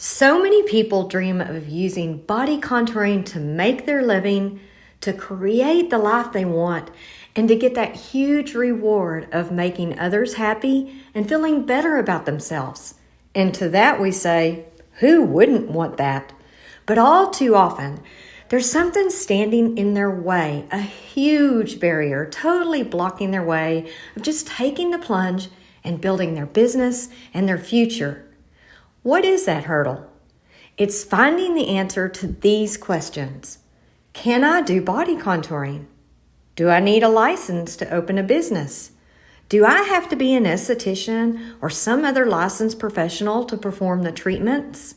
So many people dream of using body contouring to make their living, to create the life they want, and to get that huge reward of making others happy and feeling better about themselves. And to that we say, who wouldn't want that? But all too often, there's something standing in their way, a huge barrier, totally blocking their way of just taking the plunge and building their business and their future. What is that hurdle? It's finding the answer to these questions. Can I do body contouring? Do I need a license to open a business? Do I have to be an esthetician or some other licensed professional to perform the treatments?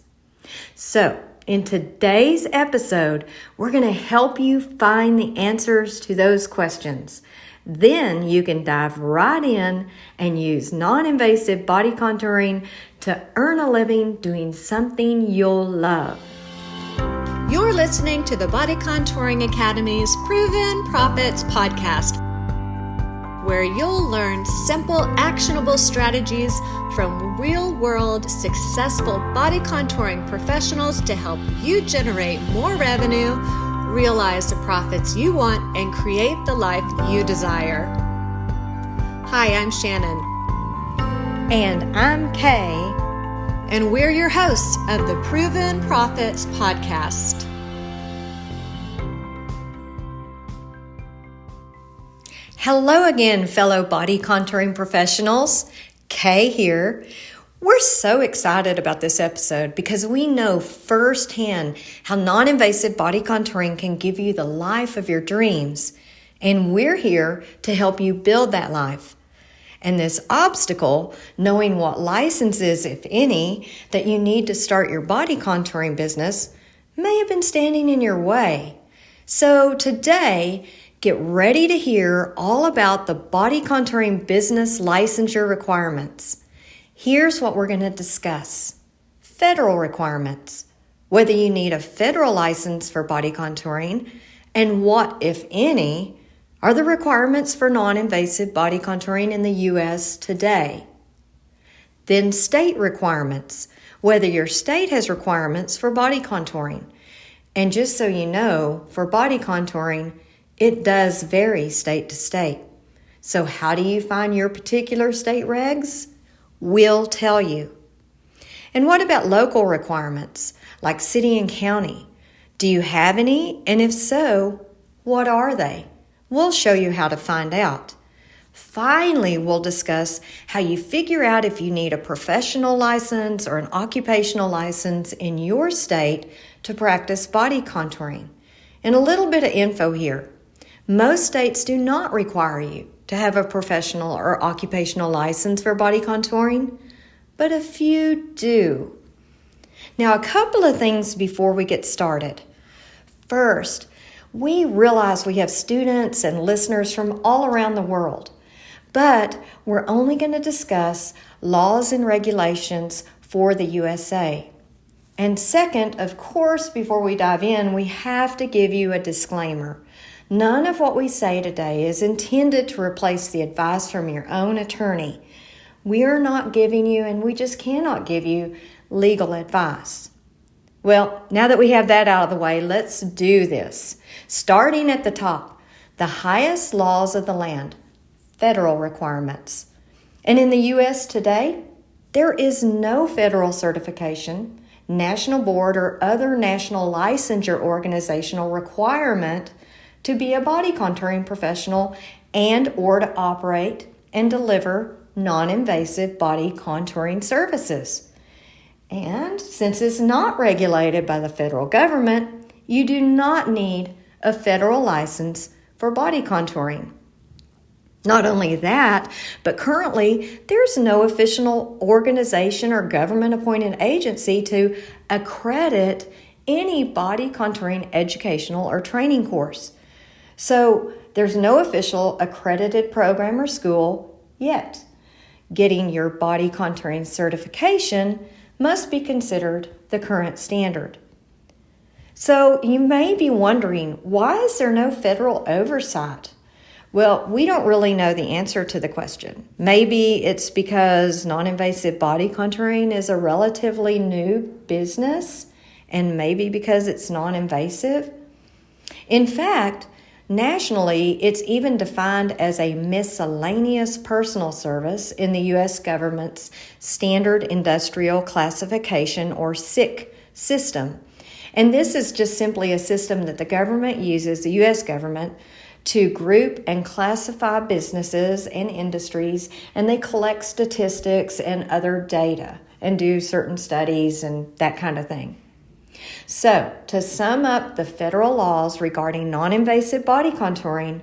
So, in today's episode, we're going to help you find the answers to those questions. Then you can dive right in and use non-invasive body contouring to earn a living doing something you'll love. You're listening to the Body Contouring Academy's Proven Profits podcast, where you'll learn simple, actionable strategies from real-world, successful body contouring professionals to help you generate more revenue, realize the profits you want, and create the life you desire. Hi, I'm Shannon. And I'm Kay. And we're your hosts of the Proven Profits podcast. Hello again, fellow body contouring professionals. Kay here. We're so excited about this episode because we know firsthand how non-invasive body contouring can give you the life of your dreams. And we're here to help you build that life. And this obstacle, knowing what licenses, if any, that you need to start your body contouring business, may have been standing in your way. So today, get ready to hear all about the body contouring business licensure requirements. Here's what we're going to discuss. Federal requirements, whether you need a federal license for body contouring, and what, if any, are the requirements for non-invasive body contouring in the U.S. today. Then state requirements, whether your state has requirements for body contouring. And just so you know, for body contouring, it does vary state to state. So how do you find your particular state regs? We'll tell you. And what about local requirements, like city and county? Do you have any? And if so, what are they? We'll show you how to find out. Finally, we'll discuss how you figure out if you need a professional license or an occupational license in your state to practice body contouring. And a little bit of info here. Most states do not require you to have a professional or occupational license for body contouring, but a few do. Now, a couple of things before we get started. First, we realize we have students and listeners from all around the world, but we're only going to discuss laws and regulations for the USA. And second, of course, before we dive in, we have to give you a disclaimer. None of what we say today is intended to replace the advice from your own attorney. We are not giving you, and we just cannot give you, legal advice. Well, now that we have that out of the way, let's do this. Starting at the top, the highest laws of the land, federal requirements. And in the U.S. today, there is no federal certification, national board, or other national licensure organizational requirement to be a body contouring professional and or to operate and deliver non-invasive body contouring services. And since it's not regulated by the federal government, you do not need a federal license for body contouring. Not only that, but currently there's no official organization or government-appointed agency to accredit any body contouring educational or training course. So there's no official accredited program or school yet. Getting your body contouring certification must be considered the current standard. So you may be wondering, why is there no federal oversight? Well, we don't really know the answer to the question. Maybe it's because non-invasive body contouring is a relatively new business, and maybe because it's non-invasive. In fact, nationally, it's even defined as a miscellaneous personal service in the U.S. government's Standard Industrial Classification, or SIC system. And this is just simply a system that the government uses, the U.S. government, to group and classify businesses and industries, and they collect statistics and other data and do certain studies and that kind of thing. So, to sum up the federal laws regarding non-invasive body contouring,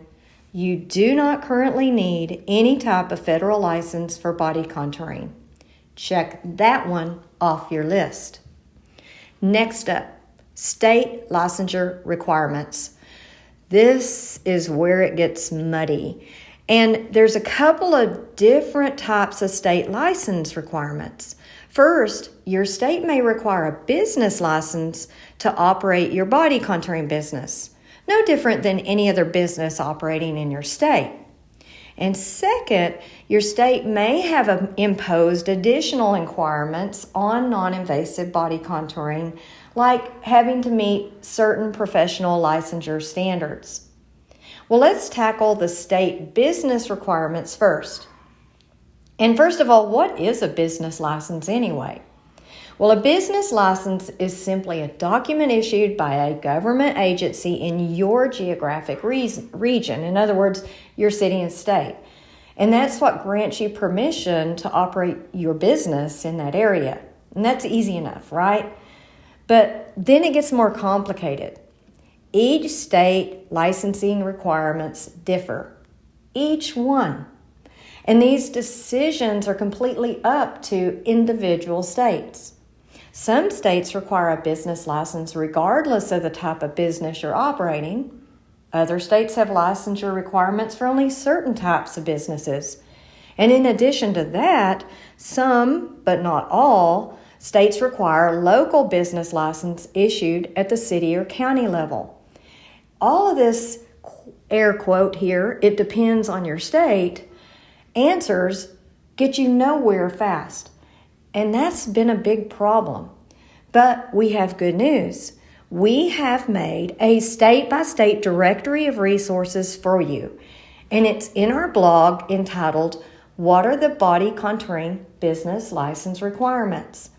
you do not currently need any type of federal license for body contouring. Check that one off your list. Next up, state licensure requirements. This is where it gets muddy. And there's a couple of different types of state license requirements. First, your state may require a business license to operate your body contouring business, no different than any other business operating in your state. And second, your state may have imposed additional requirements on non-invasive body contouring, like having to meet certain professional licensure standards. Well, let's tackle the state business requirements first. And first of all, what is a business license anyway? Well, a business license is simply a document issued by a government agency in your geographic region. In other words, your city and state. And that's what grants you permission to operate your business in that area. And that's easy enough, right? But then it gets more complicated. Each state licensing requirements differ, each one. And these decisions are completely up to individual states. Some states require a business license regardless of the type of business you're operating. Other states have licensure requirements for only certain types of businesses. And in addition to that, some, but not all, states require local business license issued at the city or county level. All of this, air quote here, it depends on your state, answers get you nowhere fast. And that's been a big problem. But we have good news. We have made a state-by-state directory of resources for you. And it's in our blog entitled, What are the Body Contouring Business License Requirements?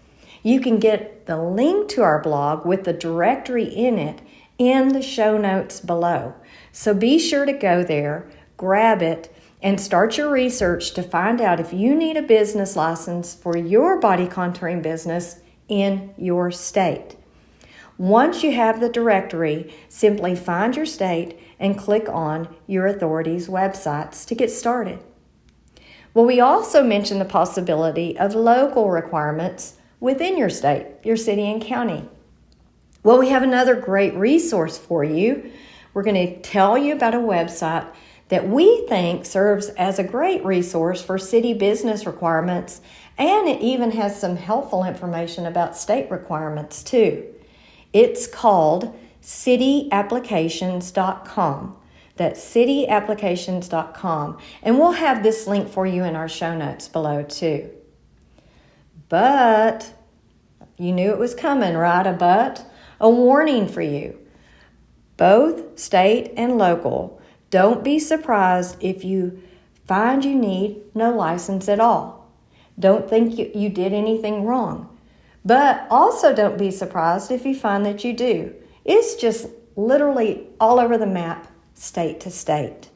You can get the link to our blog with the directory in it in the show notes below. So be sure to go there, grab it, and start your research to find out if you need a business license for your body contouring business in your state. Once you have the directory, simply find your state and click on your authority's websites to get started. Well, we also mentioned the possibility of local requirements within your state, your city and county. Well, we have another great resource for you. We're going to tell you about a website that we think serves as a great resource for city business requirements, and it even has some helpful information about state requirements too. It's called cityapplications.com. That's cityapplications.com. And we'll have this link for you in our show notes below too. But, you knew it was coming, right? A but? A warning for you. Both state and local, don't be surprised if you find you need no license at all. Don't think you did anything wrong. But also don't be surprised if you find that you do. It's just literally all over the map, state to state.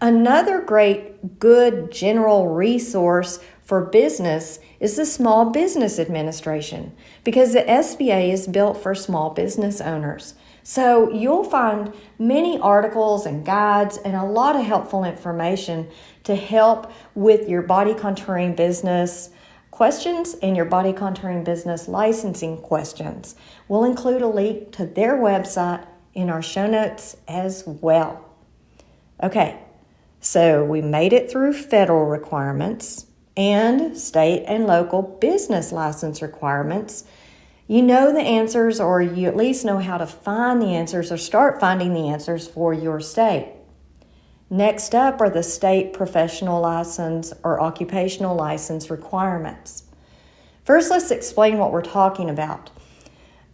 Another great, good general resource for business is the Small Business Administration, because the SBA is built for small business owners. So you'll find many articles and guides and a lot of helpful information to help with your body contouring business questions and your body contouring business licensing questions. We'll include a link to their website in our show notes as well. Okay, so we made it through federal requirements and state and local business license requirements. You know the answers, or you at least know how to find the answers or start finding the answers for your state. Next up are the state professional license or occupational license requirements. First, let's explain what we're talking about.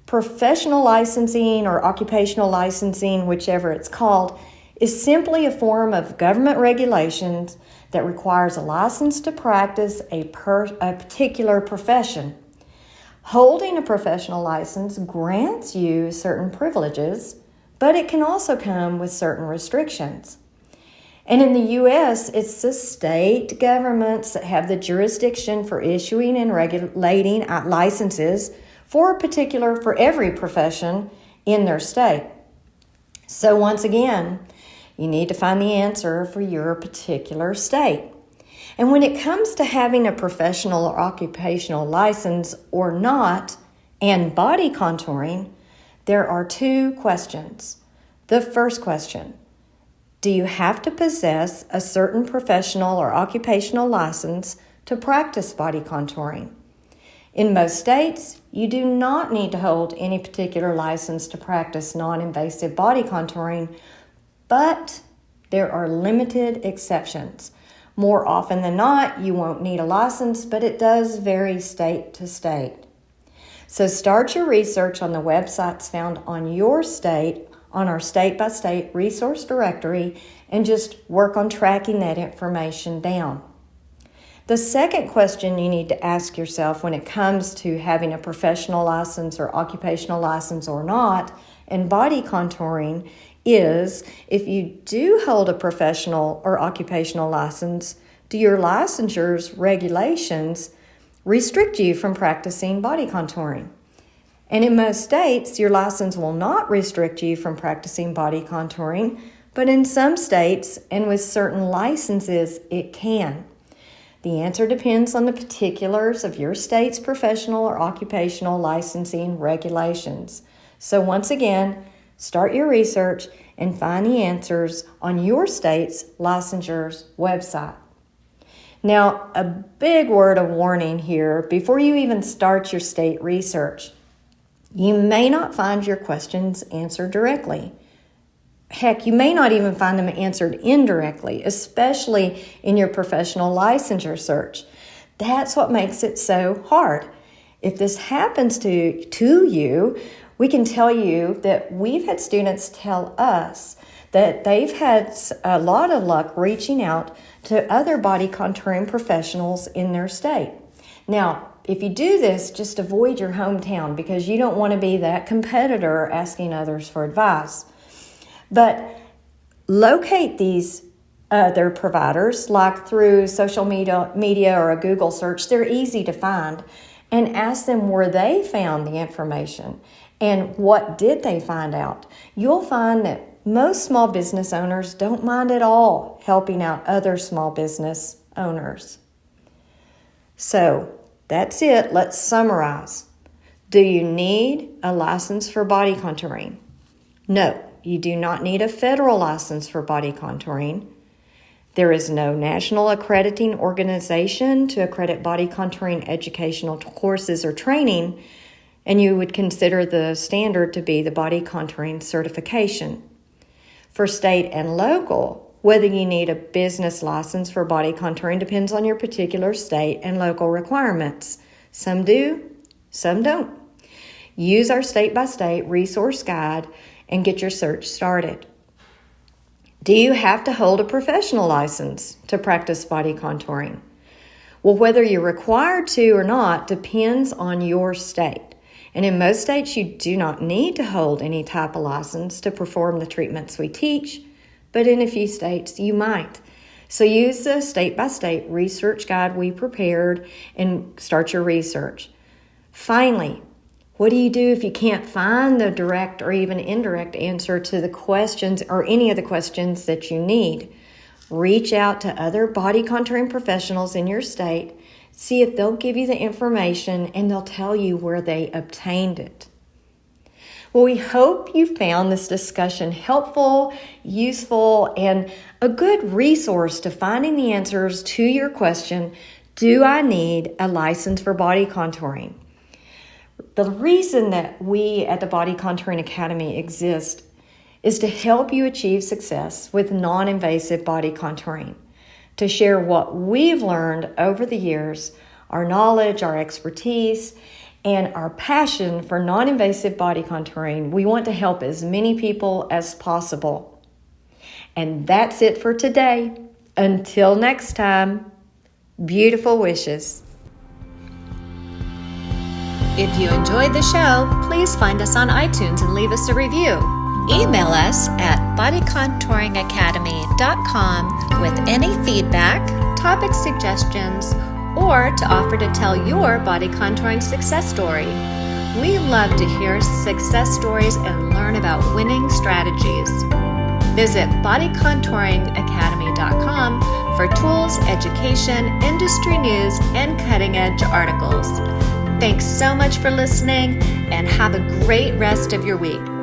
Professional licensing or occupational licensing, whichever it's called, is simply a form of government regulations that requires a license to practice a particular profession. Holding a professional license grants you certain privileges, but it can also come with certain restrictions. And in the U.S., it's the state governments that have the jurisdiction for issuing and regulating licenses for every profession in their state. So once again, you need to find the answer for your particular state. And when it comes to having a professional or occupational license or not, and body contouring, there are two questions. The first question: do you have to possess a certain professional or occupational license to practice body contouring? In most states, you do not need to hold any particular license to practice non-invasive body contouring, but there are limited exceptions. More often than not, you won't need a license, but it does vary state to state. So start your research on the websites found on your state, on our state-by-state resource directory, and just work on tracking that information down. The second question you need to ask yourself when it comes to having a professional license or occupational license or not, and body contouring, is if you do hold a professional or occupational license, do your licensures regulations restrict you from practicing body contouring? And in most states, your license will not restrict you from practicing body contouring, but in some states and with certain licenses, it can. The answer depends on the particulars of your state's professional or occupational licensing regulations. So once again, start your research and find the answers on your state's licensures website. Now, a big word of warning here before you even start your state research. You may not find your questions answered directly. Heck, you may not even find them answered indirectly, especially in your professional licensure search. That's what makes it so hard. If this happens to you, we can tell you that we've had students tell us that they've had a lot of luck reaching out to other body contouring professionals in their state. Now, if you do this, just avoid your hometown because you don't want to be that competitor asking others for advice. But locate these other providers, like through social media or a Google search. They're easy to find. And ask them where they found the information and what did they find out. You'll find that most small business owners don't mind at all helping out other small business owners. So that's it. Let's summarize. Do you need a license for body contouring? No, you do not need a federal license for body contouring. There is no national accrediting organization to accredit body contouring educational courses or training, and you would consider the standard to be the body contouring certification. For state and local, whether you need a business license for body contouring depends on your particular state and local requirements. Some do, some don't. Use our state-by-state resource guide and get your search started. Do you have to hold a professional license to practice body contouring? Well, whether you're required to or not depends on your state. And in most states, you do not need to hold any type of license to perform the treatments we teach, but in a few states, you might. So use the state-by-state research guide we prepared and start your research. Finally, what do you do if you can't find the direct or even indirect answer to the questions or any of the questions that you need? Reach out to other body contouring professionals in your state, see if they'll give you the information and they'll tell you where they obtained it. Well, we hope you found this discussion helpful, useful, and a good resource to finding the answers to your question, do I need a license for body contouring? The reason that we at the Body Contouring Academy exist is to help you achieve success with non-invasive body contouring, to share what we've learned over the years, our knowledge, our expertise, and our passion for non-invasive body contouring. We want to help as many people as possible. And that's it for today. Until next time, beautiful wishes. If you enjoyed the show, please find us on iTunes and leave us a review. Email us at bodycontouringacademy.com with any feedback, topic suggestions, or to offer to tell your body contouring success story. We love to hear success stories and learn about winning strategies. Visit bodycontouringacademy.com for tools, education, industry news, and cutting-edge articles. Thanks so much for listening, and have a great rest of your week.